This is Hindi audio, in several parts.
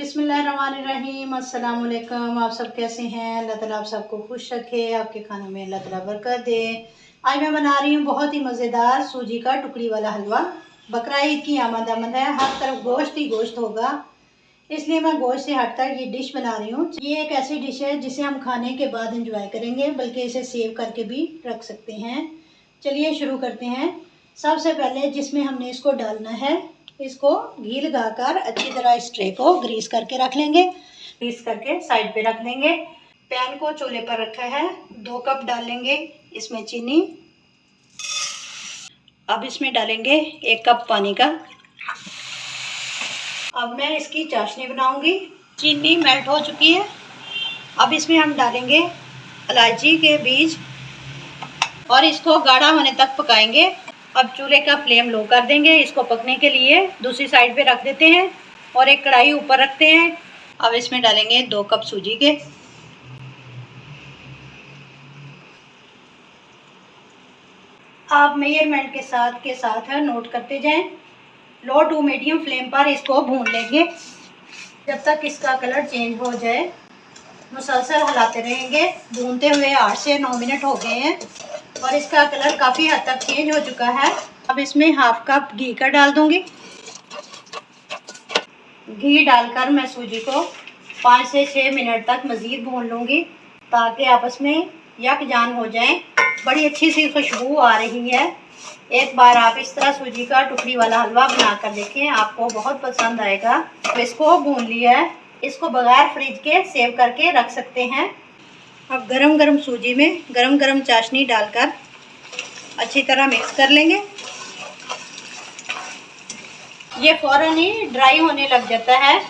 बिस्मिल्लाहिर्रहमानिर्रहीम। अस्सलाम वालेकुम। आप सब कैसे हैं? अल्लाह ताला आप सबको खुश रखे, आपके खानों में अल्लाह ताला बरकत दे। आज मैं बना रही हूँ बहुत ही मज़ेदार सूजी का टुकड़ी वाला हलवा। बकरा ईद की आमद है, हर तरफ गोश्त ही गोश्त होगा, इसलिए मैं गोश्त से हटकर ये डिश बना रही हूँ। ये एक ऐसी डिश है जिसे हम खाने के बाद इंजॉय करेंगे, बल्कि इसे सेव करके भी रख सकते हैं। चलिए शुरू करते हैं। सबसे पहले जिसमें हमने इसको डालना है, इसको घी लगाकर अच्छी तरह इस ट्रे को ग्रीस करके रख लेंगे। ग्रीस करके साइड पे रख देंगे। पैन को चूल्हे पर रखा है। 2 कप डालेंगे इसमें चीनी। अब इसमें डालेंगे 1 कप पानी का। अब मैं इसकी चाशनी बनाऊंगी। चीनी मेल्ट हो चुकी है। अब इसमें हम डालेंगे इलायची के बीज और इसको गाढ़ा होने तक पकाएंगे। अब चूल्हे का फ्लेम लो कर देंगे। इसको पकने के लिए दूसरी साइड पे रख देते हैं और एक कढ़ाई ऊपर रखते हैं। अब इसमें डालेंगे 2 कप सूजी के। आप मेजरमेंट के साथ नोट करते जाएं। लो टू मीडियम फ्लेम पर इसको भून लेंगे जब तक इसका कलर चेंज हो जाए। मुसलसल हिलाते रहेंगे। भूनते हुए 8 से 9 मिनट हो गए हैं और इसका कलर काफ़ी हद तक चेंज हो चुका है। अब इसमें हाफ कप घी का डाल दूंगी। घी डालकर मैं सूजी को 5 से 6 मिनट तक मज़ीद भून लूँगी ताकि आपस में यकजान हो जाएं। बड़ी अच्छी सी खुशबू आ रही है। एक बार आप इस तरह सूजी का टुकड़ी वाला हलवा बना कर देखें, आपको बहुत पसंद आएगा। तो इसको भून लिया है। इसको बगैर फ्रिज के सेव करके रख सकते हैं। अब गरम गरम सूजी में गरम गरम चाशनी डालकर अच्छी तरह मिक्स कर लेंगे। ये फ़ौरन ही ड्राई होने लग जाता है।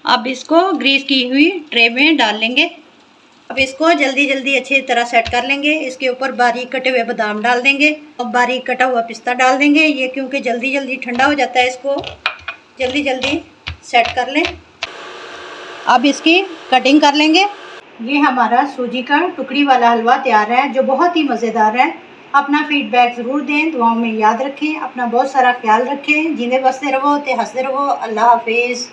अब इसको ग्रीस की हुई ट्रे में डाल लेंगे। अब इसको जल्दी जल्दी अच्छी तरह सेट कर लेंगे। इसके ऊपर बारीक कटे हुए बादाम डाल देंगे और बारीक कटा हुआ पिस्ता डाल देंगे। ये क्योंकि जल्दी जल्दी ठंडा हो जाता है, इसको जल्दी जल्दी सेट कर लें। अब इसकी कटिंग कर लेंगे। ये हमारा सूजी का टुकड़ी वाला हलवा तैयार है, जो बहुत ही मज़ेदार है। अपना फीडबैक ज़रूर दें, दुआओं में याद रखें। अपना बहुत सारा ख्याल रखें। जींदे बसते रहो, ते हंसते रहो। अल्लाह हाफिज़।